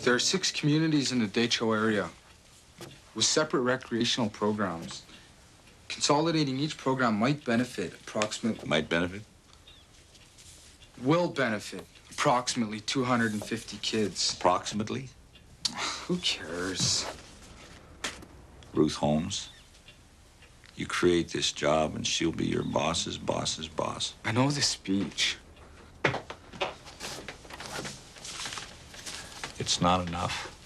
There are 6 communities in the Decho area with separate recreational programs. Consolidating each program might benefit approximately... Might benefit? Will benefit approximately 250 kids. Approximately? Who cares? Ruth Holmes, you create this job and she'll be your boss's boss's boss. I know the speech. It's not enough.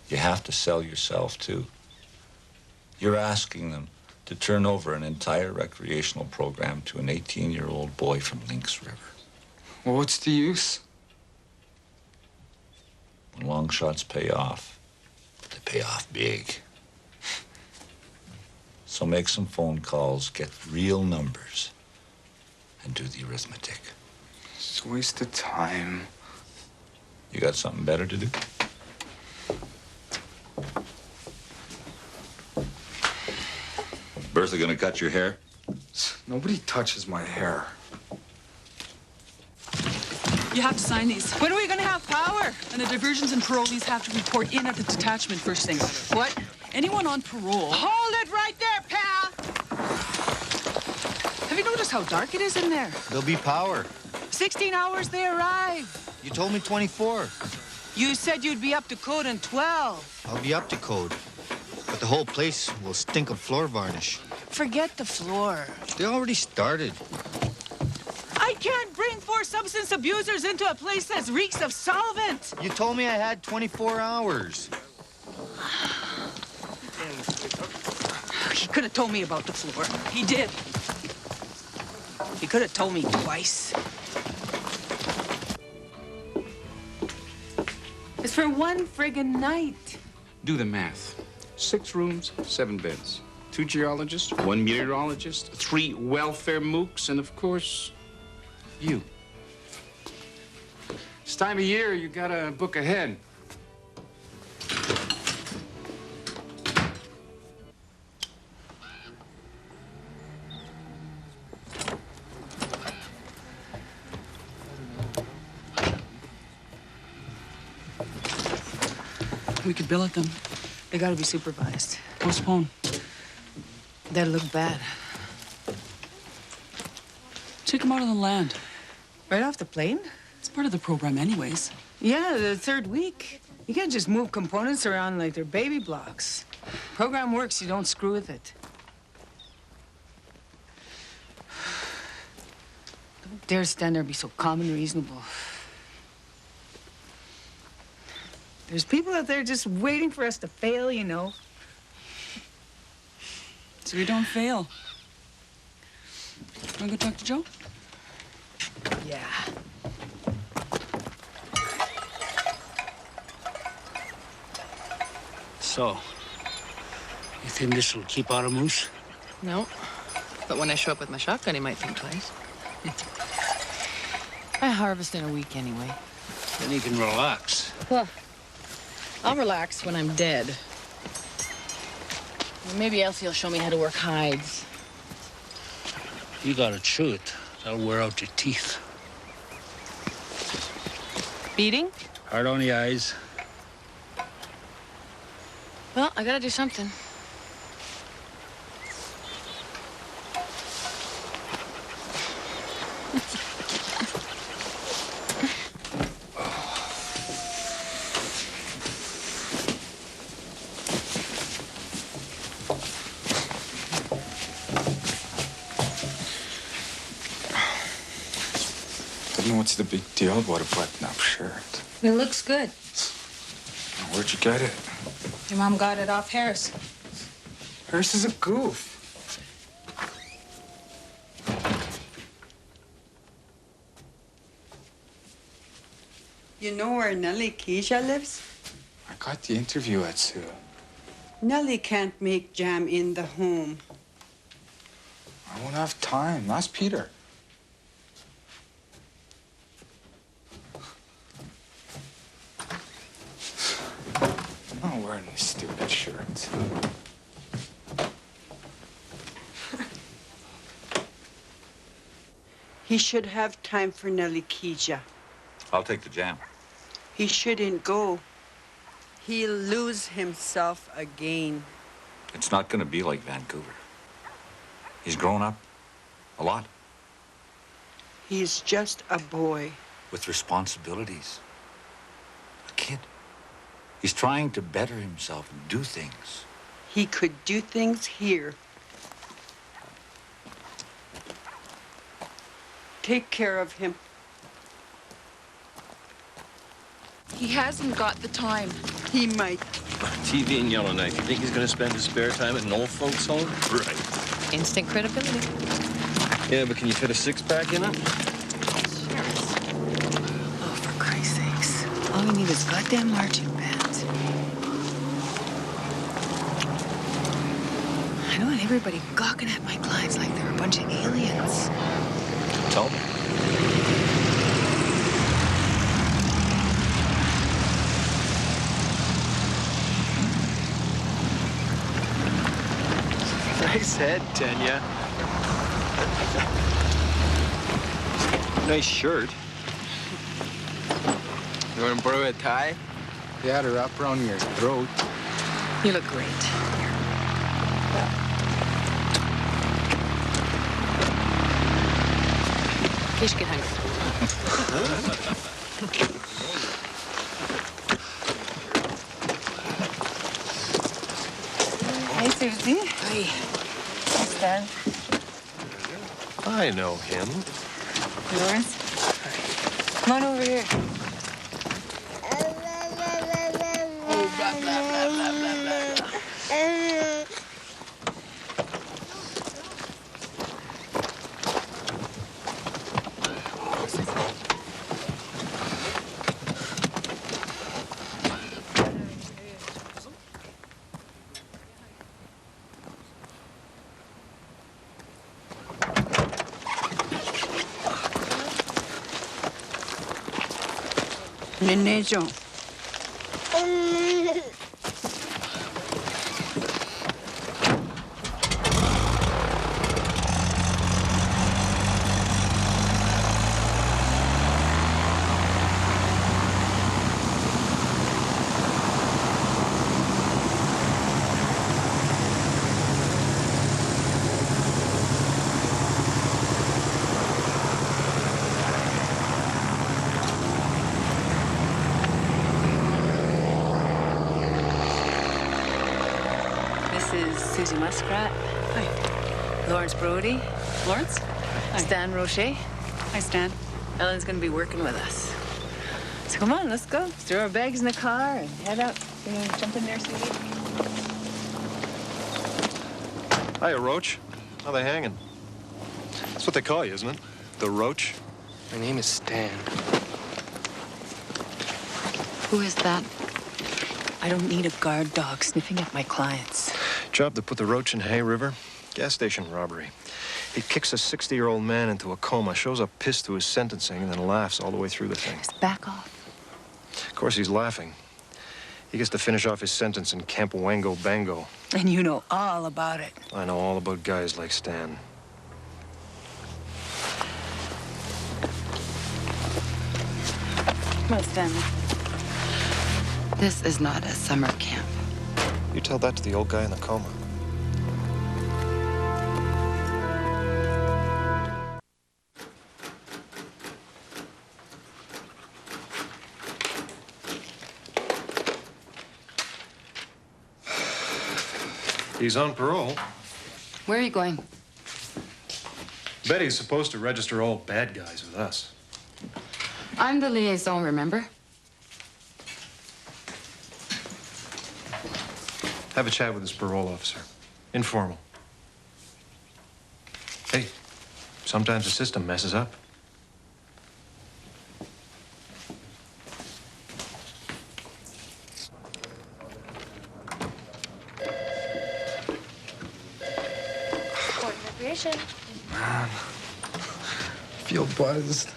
You have to sell yourself, too. You're asking them to turn over an entire recreational program to an 18-year-old boy from Lynx River. Well, what's the use? When long shots pay off, they pay off big. So make some phone calls, get real numbers, and do the arithmetic. It's a waste of time. You got something better to do? Bertha gonna cut your hair? Nobody touches my hair. You have to sign these. When are we going to have power? And the diversions and parolees have to report in at the detachment first thing. What? Anyone on parole... Hold it right there, pal! Have you noticed how dark it is in there? There'll be power. 16 hours they arrive. You told me 24. You said you'd be up to code in 12. I'll be up to code. But the whole place will stink of floor varnish. Forget the floor. They already started. I can't bring 4 substance abusers into a place that reeks of solvent. You told me I had 24 hours. He could have told me about the floor. He did. He could have told me twice. It's for one friggin' night. Do the math. 6 rooms, 7 beds. 2 geologists, 1 meteorologist, 3 welfare mooks, and of course, you. This time of year, you gotta book ahead. We could bill at them. They gotta be supervised. Postpone. That'll look bad. Take them out on the land. Right off the plane? It's part of the program anyways. Yeah, the 3rd week. You can't just move components around like they're baby blocks. Program works, you don't screw with it. Don't dare stand there and be so calm and reasonable. There's people out there just waiting for us to fail, you know. So we don't fail. Want to go talk to Joe? Yeah. So, you think this will keep out a moose? No. But when I show up with my shotgun, he might think twice. I harvest in a week anyway. Then you can relax. Well, I'll relax when I'm dead. Or maybe Elsie will show me how to work hides. You gotta chew it. That'll wear out your teeth. Beating? Hard on the eyes. Well, I gotta do something. What's the big deal about a button-up shirt? It looks good. Where'd you get it? Your mom got it off Harris. Harris is a goof. You know where Nellie Keisha lives? I got the interview at Sue. Nellie can't make jam in the home. I won't have time. Ask Peter. I'm not wearing this stupid shirt. He should have time for Nellie Keisha. I'll take the jam. He shouldn't go. He'll lose himself again. It's not going to be like Vancouver. He's grown up a lot He's just a boy. with responsibilities. A kid. He's trying to better himself and do things. He could do things here. Take care of him. He hasn't got the time. He might. Teevee and Yellowknife. You think he's going to spend his spare time at an old folks' home? Right. Instant credibility. Yeah, but can you fit a six-pack in it? Oh, for Christ's sakes. All we need is goddamn marching bands. I don't want everybody gawking at my clients like they're a bunch of aliens. Tell me. Nice head, Tanya. Nice shirt. You want to borrow a tie? Yeah, to wrap around your throat. You look great. In case you get hungry. Hey, Suzie. Hi. Hi, Stan. I know him. Lawrence. Come on over here. Nenejo. Suzie Muskrat. Hi. Lawrence Brody. Lawrence? Hi. Stan Roche. Hi, Stan. Ellen's gonna be working with us. So come on, let's go. Throw our bags in the car and head out. You know, jump in there, Suzie. Hiya, Roach. How they hanging? That's what they call you, isn't it? The Roach? My name is Stan. Who is that? I don't need a guard dog sniffing at my clients. Job to put the Roach in Hay River. Gas station robbery. He kicks a 60-year-old man into a coma, shows up pissed to his sentencing, and then laughs all the way through the thing. Just back off. Of course, he's laughing. He gets to finish off his sentence in Camp Wango Bango. And you know all about it. I know all about guys like Stan. Come on, Stanley. This is not a summer camp. You tell that to the old guy in the coma. He's on parole. Where are you going? Betty's supposed to register all bad guys with us. I'm the liaison, remember? Have a chat with this parole officer. Informal. Hey, sometimes the system messes up. Man, I feel buzzed.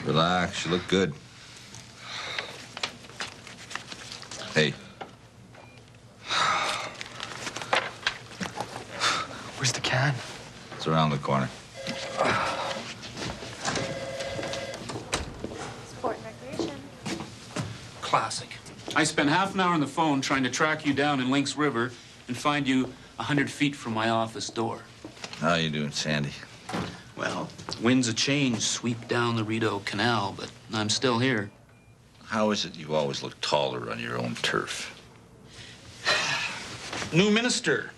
Relax, you look good. Hey. Where's the can? It's around the corner. Sport and recreation. Classic. I spent half an hour on the phone trying to track you down in Lynx River and find you 100 feet from my office door. How you doing, Sandy? Well, winds of change sweep down the Rideau Canal, but I'm still here. How is it you always look taller on your own turf? New minister.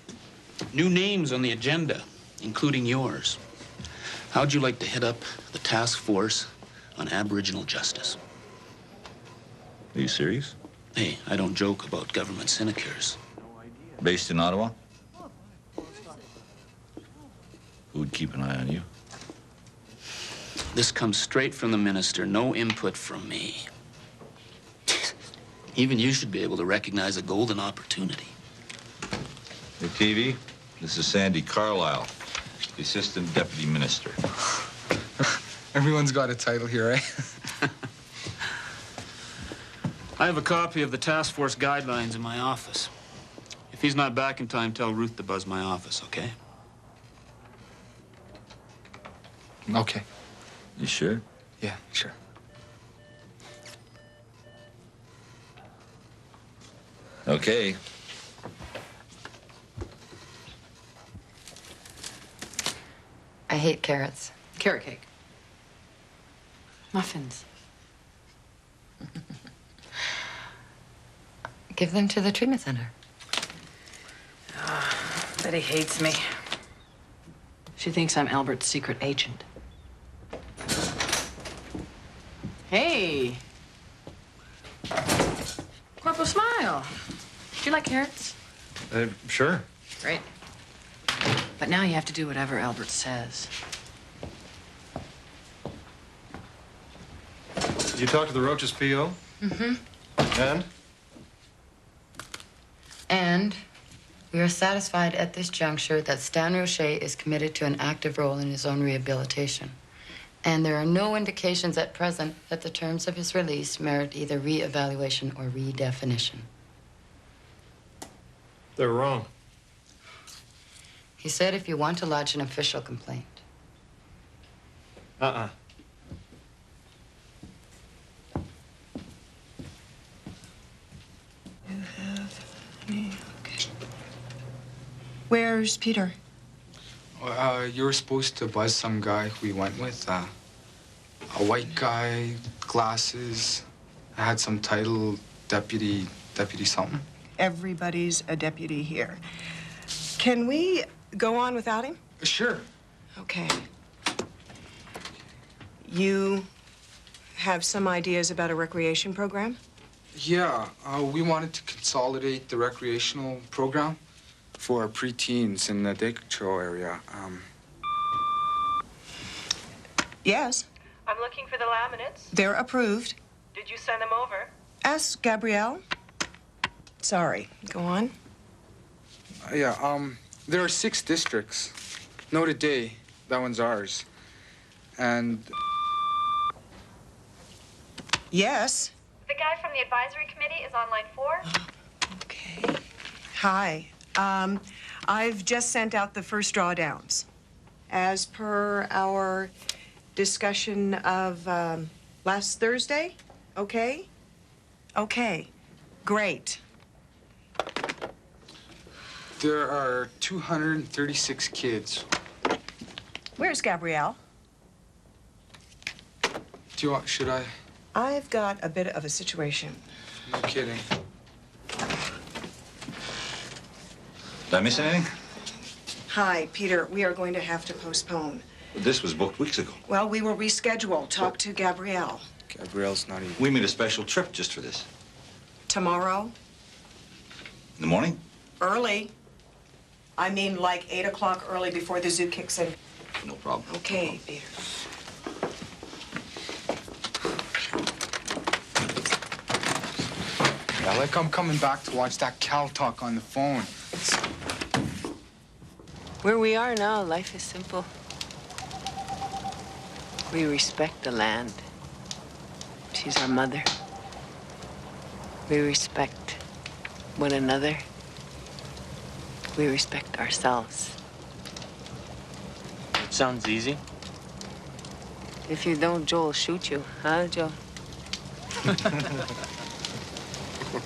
New names on the agenda, including yours. How'd you like to head up the task force on Aboriginal justice? Are you serious? Hey, I don't joke about government sinecures. Based in Ottawa? Who would keep an eye on you? This comes straight from the minister, no input from me. Even you should be able to recognize a golden opportunity. Hey, Teevee, this is Sandy Carlisle, the Assistant Deputy Minister. Everyone's got a title here, eh? I have a copy of the task force guidelines in my office. If he's not back in time, tell Ruth to buzz my office, okay? Okay. You sure? Yeah, sure. Okay. I hate carrots. Carrot cake. Muffins. Give them to the treatment center. Betty hates me. She thinks I'm Albert's secret agent. Hey. Corporal Smile. Do you like carrots? Sure. Great. But now you have to do whatever Albert says. Did you talk to the Roach's P.O.? Mm-hmm. And? And we are satisfied at this juncture that Stan Roche is committed to an active role in his own rehabilitation. And there are no indications at present that the terms of his release merit either re-evaluation or redefinition. They're wrong. He said if you want to lodge an official complaint. Uh-uh. Where's Peter? You were supposed to buzz some guy we went with. A white guy, glasses. I had some title, deputy something. Everybody's a deputy here. Can we go on without him? Sure. Okay. You have some ideas about a recreation program? Yeah, we wanted to consolidate the recreational program for our preteens in the Detroit area. Yes. I'm looking for the laminates. They're approved. Did you send them over? Ask Gabrielle. Sorry. Go on. There are 6 districts. No today. That one's ours. And... Yes. The guy from the advisory committee is on line 4. Okay. Hi. I've just sent out the first drawdowns. As per our discussion of last Thursday, okay? Okay, great. there are 236 kids. Where's Gabrielle? Do you want, should I? I've got a bit of a situation. No kidding. Did I miss anything? Hi, Peter. We are going to have to postpone. This was booked weeks ago. Well, we will reschedule. Talk to Gabrielle. Gabrielle's not even... We made a special trip just for this. Tomorrow? In the morning? Early. I mean, like 8 o'clock early before the zoo kicks in. No problem. Okay, Peter. Yeah, like I'm coming back to watch that Cal talk on the phone. Where we are now, life is simple. We respect the land. She's our mother. We respect one another. We respect ourselves. It sounds easy. If you don't, Joe'll shoot you. Huh, Joe? You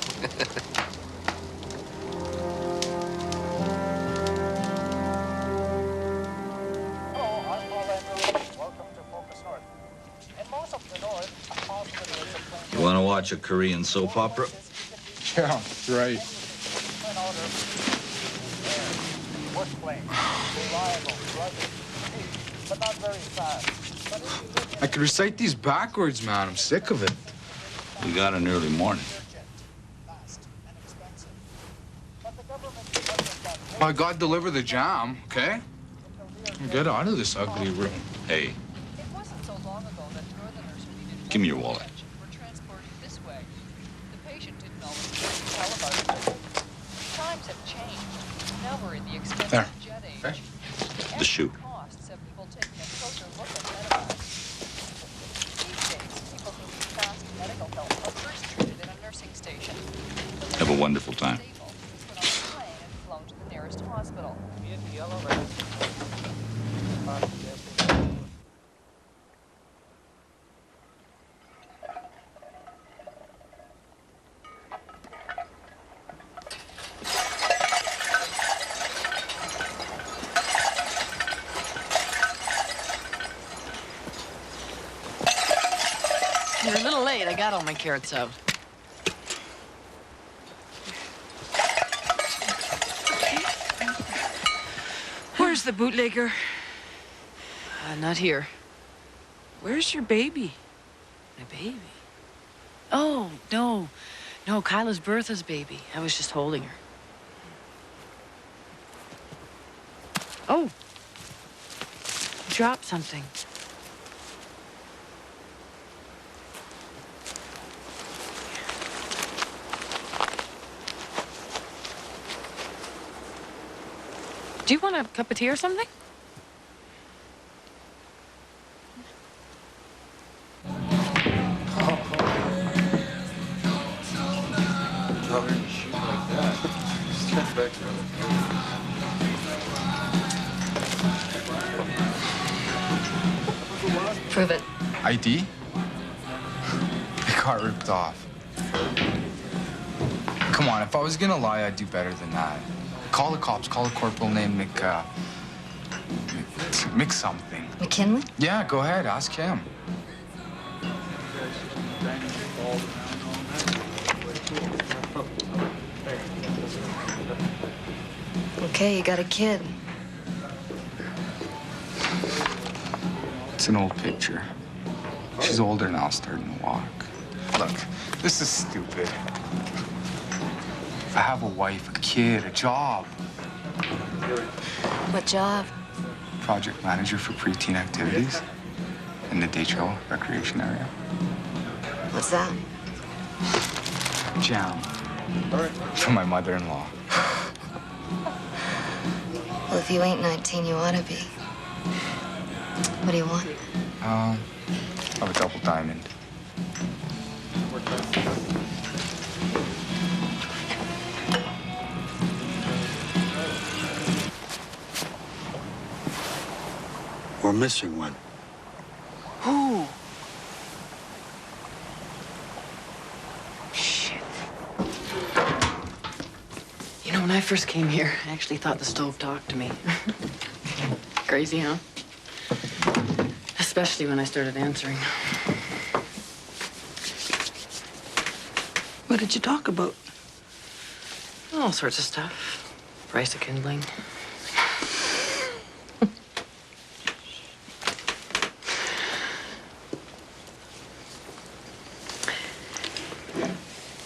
want to watch a Korean soap opera? Yeah, right. I could recite these backwards, man. I'm sick of it. We got an early morning. My God, deliver the jam, okay? Get out of this ugly room. Hey. Give me your wallet. There. Okay. The shoe. Have a wonderful time. You're a little late. I got all my carrots out. Where's the bootlegger? Not here. Where's your baby? My baby? Oh, no. No, Kyla's Bertha's baby. I was just holding her. Oh. You dropped something. Do you want a cup of tea or something? Prove it. ID? I got ripped off. Come on, if I was gonna lie, I'd do better than that. Call the cops, call a corporal named Mick something. McKinley? Yeah, go ahead, ask him. Okay, you got a kid. It's an old picture. She's older now, starting to walk. Look, this is stupid. I have a wife, a kid, a job. What job? Project manager for preteen activities in the Detroit recreation area. What's that? Jam. For my mother-in-law. Well, if you ain't 19, you ought to be. What do you want? I have a double diamond. We're missing one. Who? Shit. You know, when I first came here, I actually thought the stove talked to me. Crazy, huh? Especially when I started answering. What did you talk about? All sorts of stuff. Price of kindling.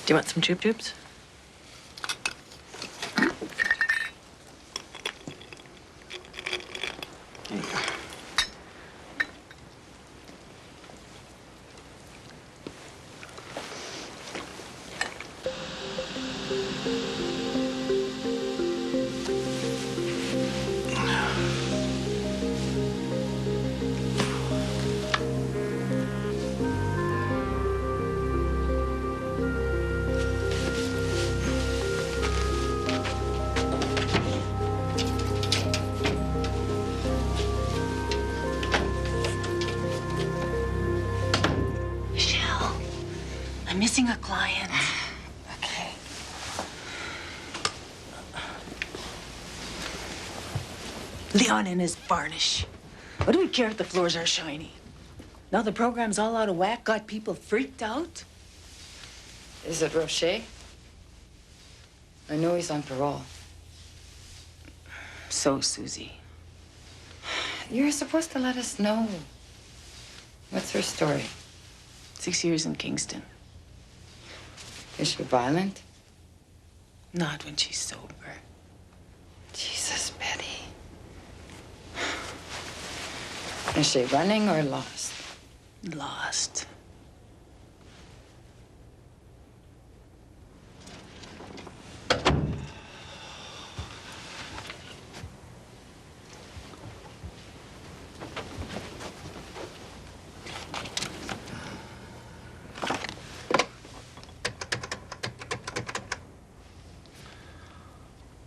Do you want some Chup Chups? There you go. I'm missing a client. Okay. Leon and his varnish. What do we care if the floors are shiny? Now the program's all out of whack, got people freaked out. Is it Rocher? I know he's on parole. So, Suzie. You're supposed to let us know. What's her story? 6 years in Kingston. Is she violent? Not when she's sober. Jesus, Betty. Is she running or lost? Lost.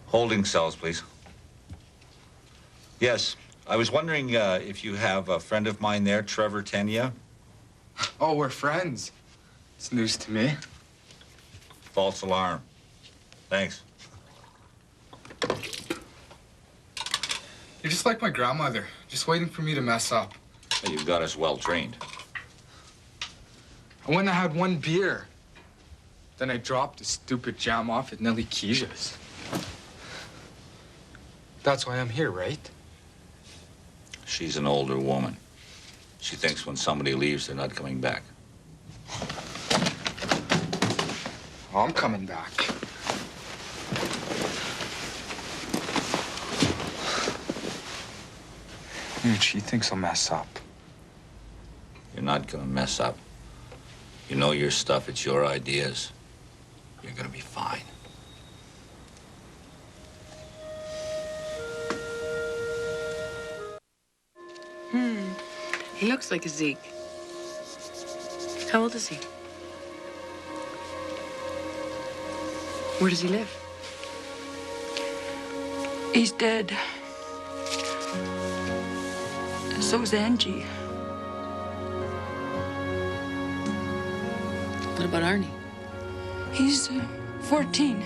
Holding cells, please. Yes, I was wondering if you have a friend of mine there, Trevor Tenya. Oh, we're friends. It's news to me. False alarm. Thanks. You're just like my grandmother, just waiting for me to mess up. Well, you've got us well trained. I went and had one beer. Then I dropped the stupid jam off at Nellie Keisha's. That's why I'm here, right? She's an older woman. She thinks when somebody leaves, they're not coming back. Oh, I'm coming back. Dude, she thinks I'll mess up. You're not gonna mess up. You know your stuff, it's your ideas. You're gonna be fine. He looks like a Zeke. How old is he? Where does he live? He's dead. So's Angie. What about Arnie? He's 14.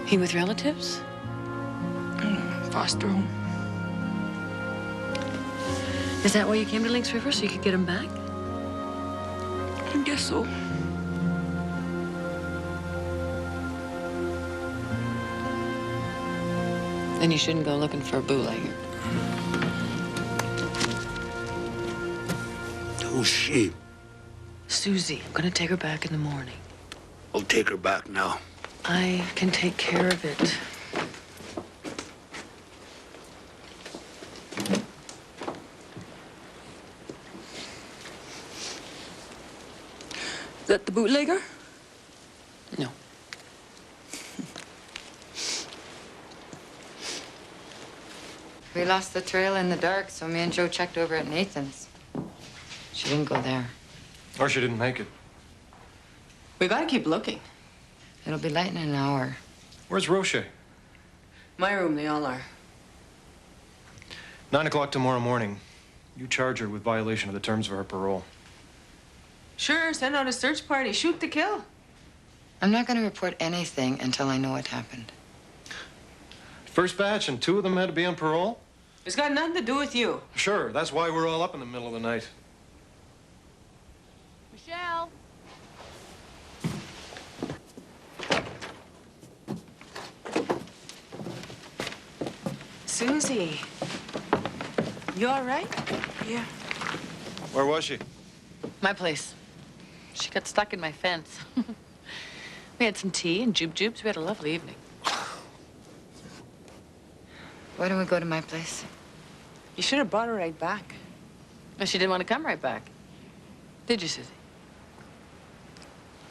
He with relatives? Foster home. Is that why you came to Lynx River, so you could get him back? I guess so. Then you shouldn't go looking for a bootlegger. Who's she? Suzie. I'm gonna take her back in the morning. I'll take her back now. I can take care of it. Is that the bootlegger? No. We lost the trail in the dark, so me and Joe checked over at Nathan's. She didn't go there. Or she didn't make it. We gotta keep looking. It'll be light in an hour. Where's Rocher? My room, they all are. 9 o'clock tomorrow morning. You charge her with violation of the terms of her parole. Sure, send out a search party. Shoot to kill. I'm not going to report anything until I know what happened. First batch, and 2 of them had to be on parole? It's got nothing to do with you. Sure, that's why we're all up in the middle of the night. Michelle. Suzie. You all right? Yeah. Where was she? My place. She got stuck in my fence. We had some tea and jubes. We had a lovely evening. Why don't we go to my place? You should have brought her right back. Well, she didn't want to come right back. Did you, Suzie?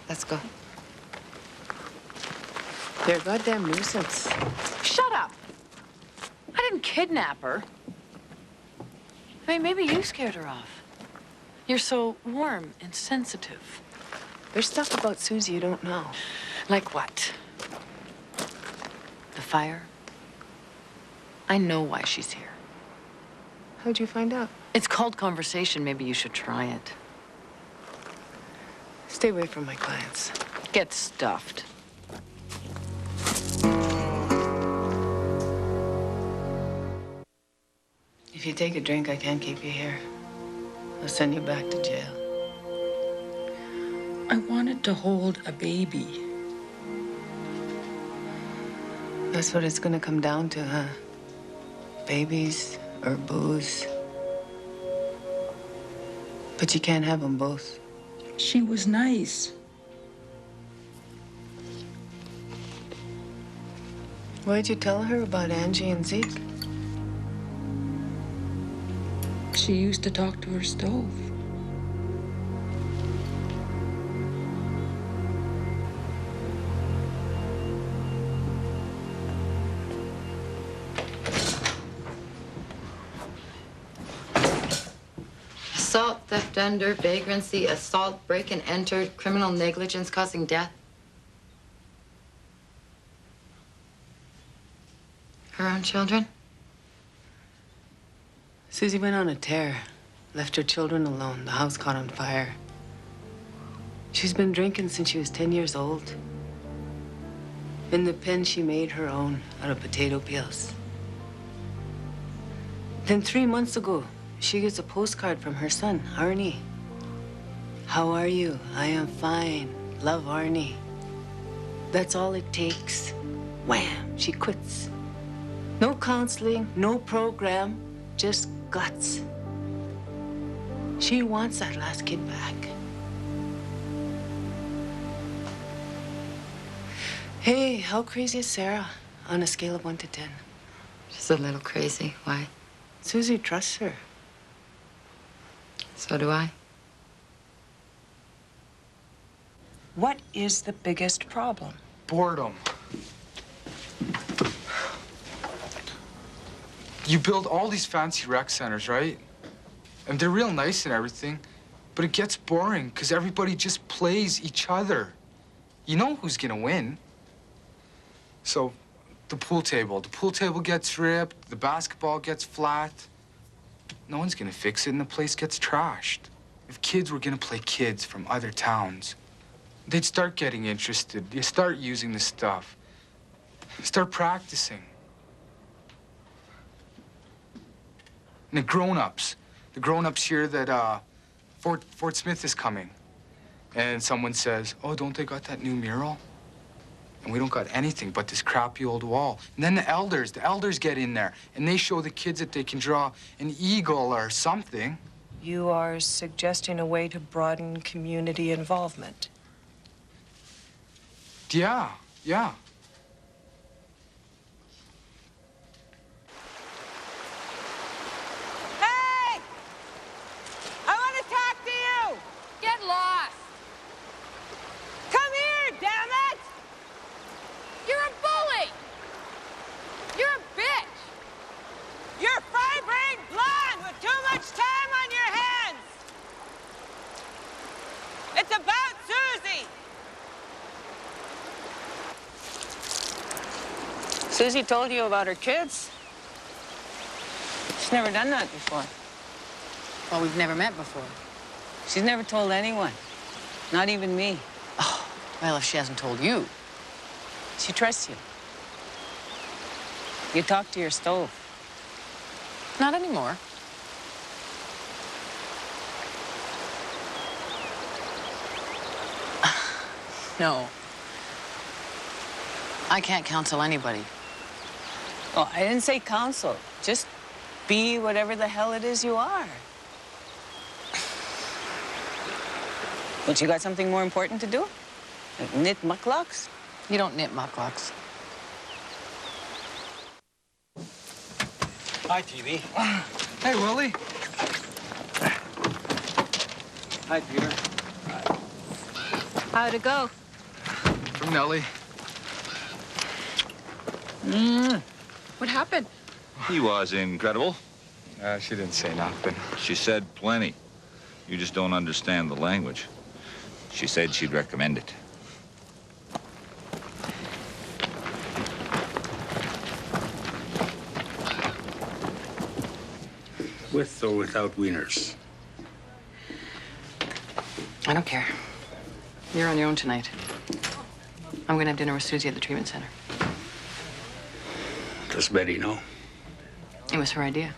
Let's go. They're a goddamn nuisance. Shut up! I didn't kidnap her. I mean, maybe you scared her off. You're so warm and sensitive. There's stuff about Suzie you don't know. Like what? The fire? I know why she's here. How'd you find out? It's called conversation. Maybe you should try it. Stay away from my clients. Get stuffed. If you take a drink, I can't keep you here. I'll send you back to jail. I wanted to hold a baby. That's what it's gonna come down to, huh? Babies or booze. But you can't have them both. She was nice. Why'd you tell her about Angie and Zeke? She used to talk to her stove. Assault, theft under, vagrancy, assault, break and enter, criminal negligence causing death. Her own children? Suzie went on a tear. Left her children alone. The house caught on fire. She's been drinking since she was 10 years old. In the pen, she made her own out of potato peels. Then 3 months ago, she gets a postcard from her son, Arnie. How are you? I am fine. Love, Arnie. That's all it takes. Wham, she quits. No counseling, no program, just guts. She wants that last kid back. Hey, how crazy is Sarah on a scale of 1 to 10? She's a little crazy. Why? Suzie trusts her. So do I. What is the biggest problem? Boredom. You build all these fancy rec centers, right? And they're real nice and everything, but it gets boring because everybody just plays each other. You know who's gonna win. So, the pool table gets ripped, the basketball gets flat. No one's gonna fix it and the place gets trashed. If kids were gonna play kids from other towns, they'd start getting interested. You start using the stuff. Start practicing. And the grown-ups hear that Fort Smith is coming. And someone says, oh, don't they got that new mural? And we don't got anything but this crappy old wall. And then the elders get in there, and they show the kids that they can draw an eagle or something. You are suggesting a way to broaden community involvement. Yeah. Hey! I want to talk to you! Get lost! Come here, damn it! You're a bully! You're a bitch! You're fine-brained blonde with too much time on your hands! It's about Suzie! Suzie told you about her kids? She's never done that before. Well, we've never met before. She's never told anyone, not even me. Oh, well, if she hasn't told you. She trusts you. You talk to your stove. Not anymore. No. I can't counsel anybody. Oh, I didn't say counsel. Just be whatever the hell it is you are. But you got something more important to do? Like knit mucklocks? You don't knit mucklocks. Hi, Teevee. Hey, Willie. Hi, Peter. How'd it go? From Nellie. What happened? He was incredible. She didn't say nothing. She said plenty. You just don't understand the language. She said she'd recommend it. With or without wieners? I don't care. You're on your own tonight. I'm gonna have dinner with Suzie at the treatment center. Does Betty know? It was her idea.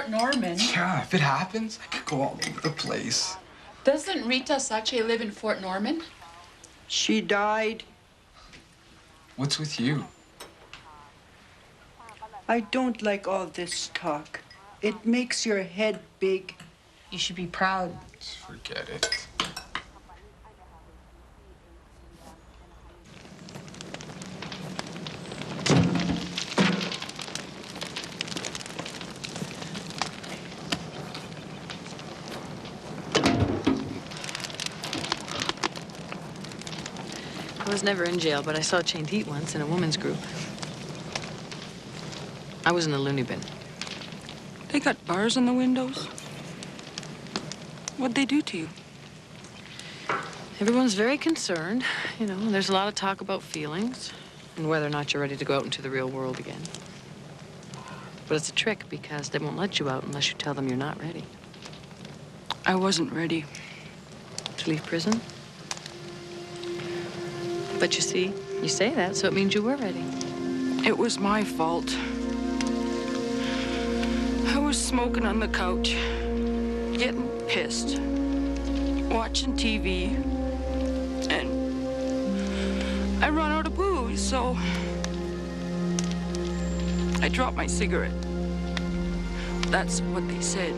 Fort Norman. Yeah, if it happens, I could go all over the place. Doesn't Rita Sache live in Fort Norman? She died. What's with you? I don't like all this talk. It makes your head big. You should be proud. Forget it. I was never in jail, but I saw chained heat once in a women's group. I was in the loony bin. They got bars in the windows. What'd they do to you? Everyone's very concerned. You know, there's a lot of talk about feelings and whether or not you're ready to go out into the real world again. But it's a trick because they won't let you out unless you tell them you're not ready. I wasn't ready. To leave prison? But you see, you say that, so it means you were ready. It was my fault. I was smoking on the couch, getting pissed, watching TV, and I run out of booze, so I dropped my cigarette. That's what they said.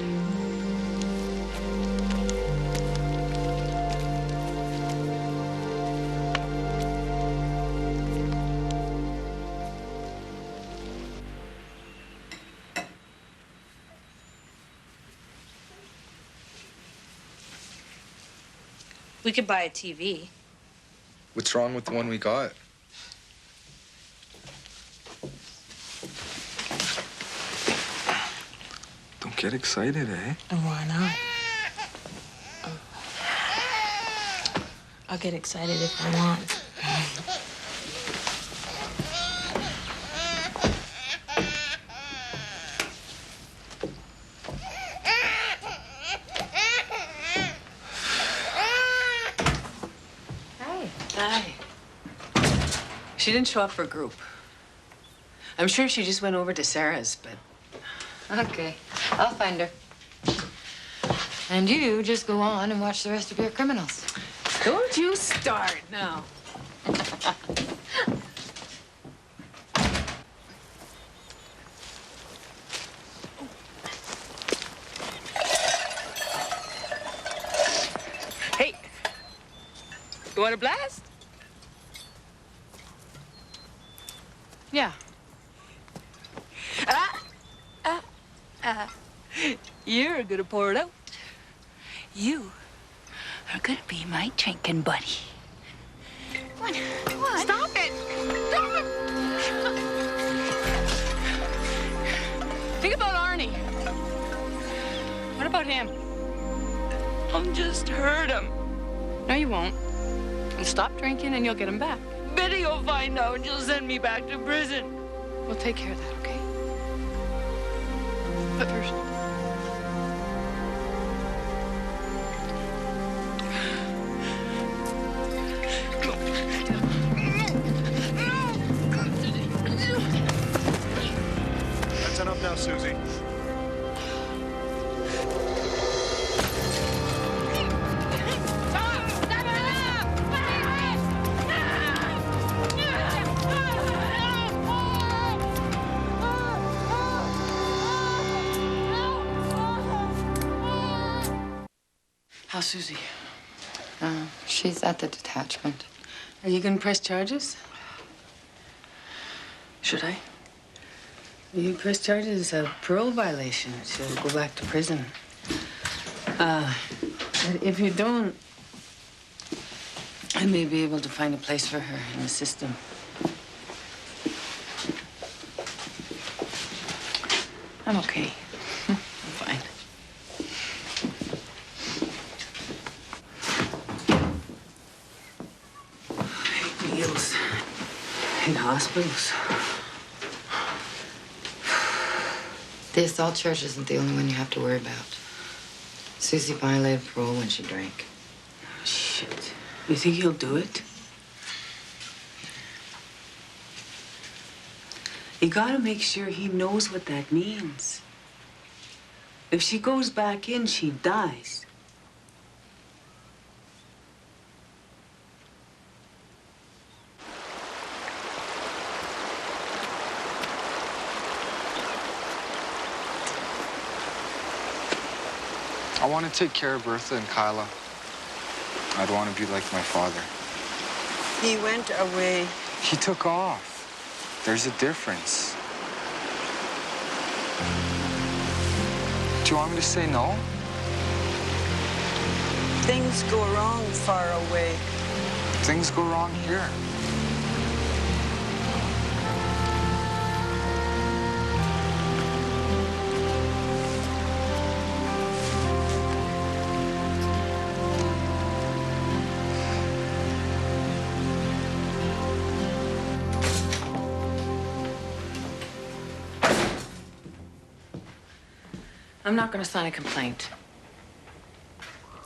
We could buy a TV. What's wrong with the one we got? Don't get excited, eh? Why not? I'll get excited if I want. Hi. She didn't show up for group. I'm sure she just went over to Sarah's, but... Okay, I'll find her. And you just go on and watch the rest of your criminals. Don't you start now. Hey, you want a blast? Yeah. You're gonna pour it out. You are gonna be my drinking buddy. What? Stop it! Stop it! Think about Arnie. What about him? I'll just hurt him. No, you won't. You stop drinking and you'll get him back. Betty will find out and she'll send me back to prison. We'll take care of that, okay? But first... That's enough now, Suzie. How's Suzie? She's at the detachment. Are you gonna press charges? Should I? You press charges of parole violation. She'll go back to prison. But if you don't, I may be able to find a place for her in the system. I'm okay. I'm fine. Meals in hospitals. The assault charge isn't the only one you have to worry about. Suzie violated parole when she drank. Shit. You think he'll do it? You gotta make sure he knows what that means. If she goes back in, she dies. I want to take care of Bertha and Kyla. I don't want to be like my father. He went away. He took off. There's a difference. Do you want me to say no? Things go wrong far away. Things go wrong here. I'm not going to sign a complaint.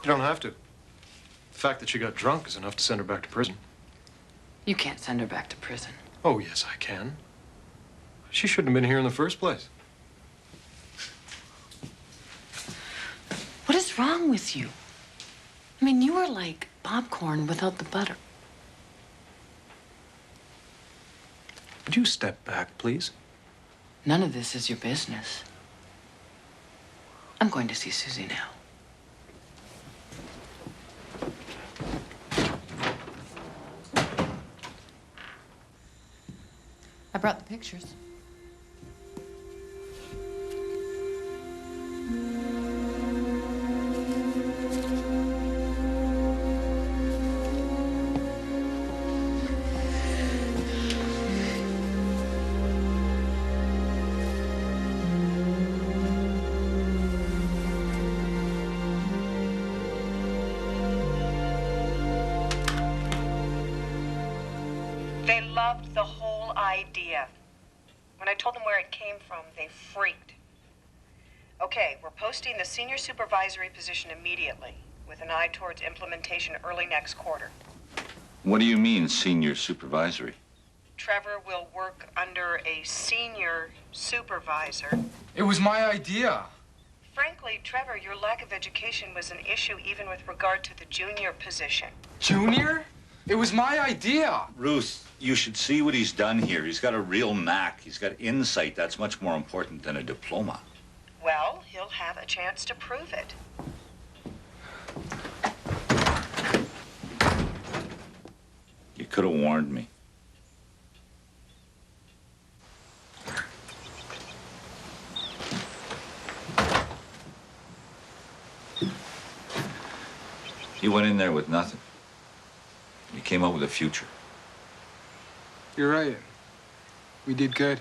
You don't have to. The fact that she got drunk is enough to send her back to prison. You can't send her back to prison. Oh, yes, I can. She shouldn't have been here in the first place. What is wrong with you? I mean, you are like popcorn without the butter. Would you step back, please? None of this is your business. I'm going to see Suzie now. I brought the pictures. They loved the whole idea. When I told them where it came from, they freaked. Okay, we're posting the senior supervisory position immediately, with an eye towards implementation early next quarter. What do you mean, senior supervisory? Trevor will work under a senior supervisor. It was my idea. Frankly, Trevor, your lack of education was an issue even with regard to the junior position. Junior? It was my idea. Ruth, you should see what he's done here. He's got a real knack. He's got insight. That's much more important than a diploma. Well, he'll have a chance to prove it. You could have warned me. You went in there with nothing. You came up with a future. You're right. We did good.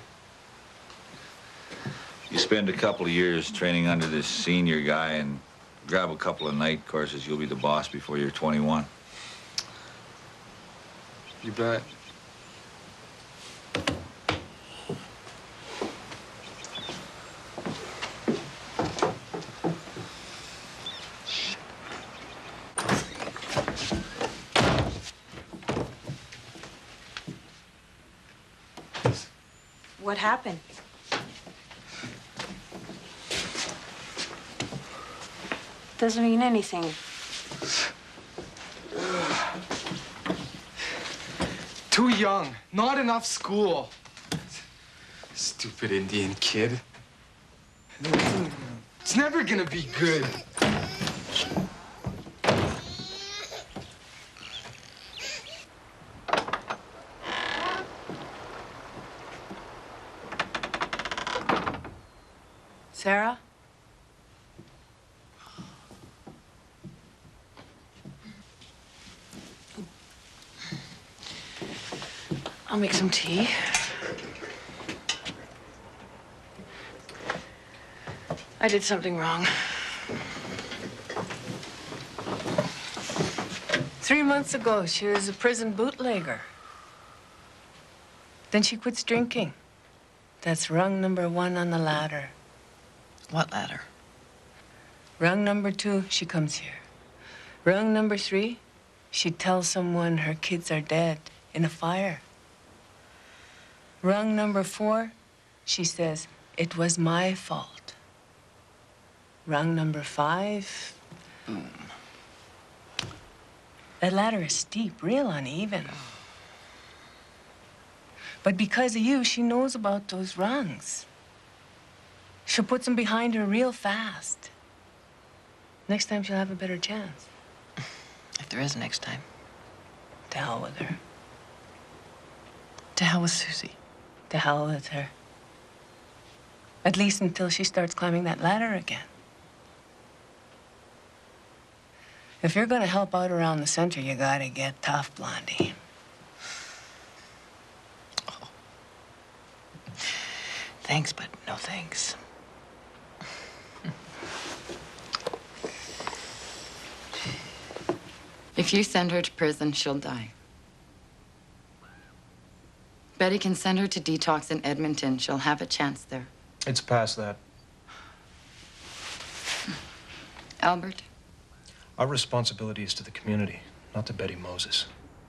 You spend a couple of years training under this senior guy and grab a couple of night courses, you'll be the boss before you're 21. You bet. What happened? Doesn't mean anything. Too young. Not enough school. Stupid Indian kid. It's never gonna be good. Sarah? I'll make some tea. I did something wrong. 3 months ago, she was a prison bootlegger. Then she quits drinking. That's rung number 1 on the ladder. What ladder? Rung number 2, she comes here. Rung number 3, she tells someone her kids are dead in a fire. Rung number 4, she says, it was my fault. Rung number 5. That ladder is steep, real uneven. But because of you, she knows about those rungs. She'll put them behind her real fast. Next time, she'll have a better chance. If there is a next time. To hell with her. To hell with Suzie. To hell with her. At least until she starts climbing that ladder again. If you're gonna help out around the center, you gotta get tough, Blondie. Oh. Thanks, but no thanks. If you send her to prison, she'll die. Betty can send her to detox in Edmonton. She'll have a chance there. It's past that. Albert? Our responsibility is to the community, not to Betty Moses.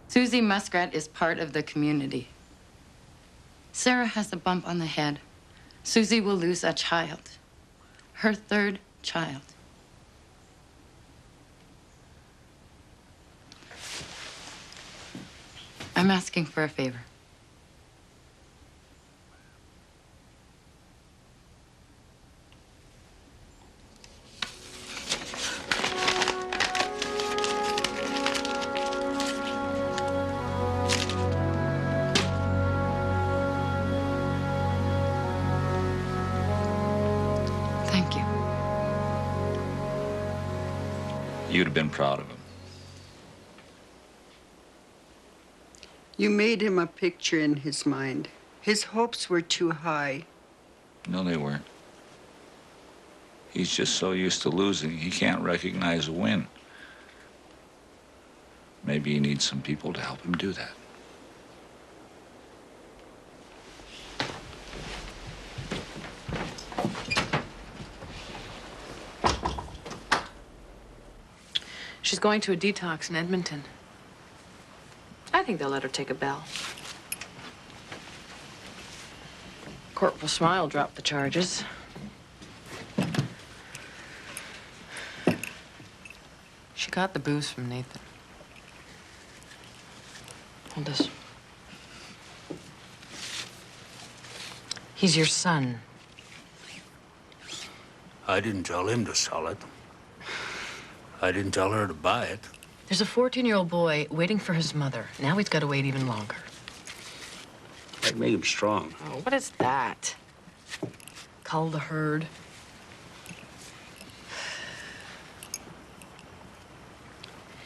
Suzie Muskrat is part of the community. Sarah has a bump on the head. Suzie will lose a child. Her 3rd child. I'm asking for a favor. Thank you. You'd have been proud of him. You made him a picture in his mind. His hopes were too high. No, they weren't. He's just so used to losing, he can't recognize a win. Maybe he needs some people to help him do that. She's going to a detox in Edmonton. I think they'll let her take a bell. Corporal Smile dropped the charges. She got the booze from Nathan. Hold this. He's your son. I didn't tell him to sell it. I didn't tell her to buy it. There's a 14-year-old boy waiting for his mother. Now he's got to wait even longer. I'd make him strong. Oh, what is that? Cull the herd.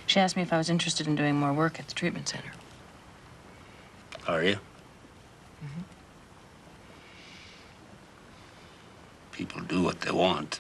She asked me if I was interested in doing more work at the treatment center. Are you? Mm-hmm. People do what they want.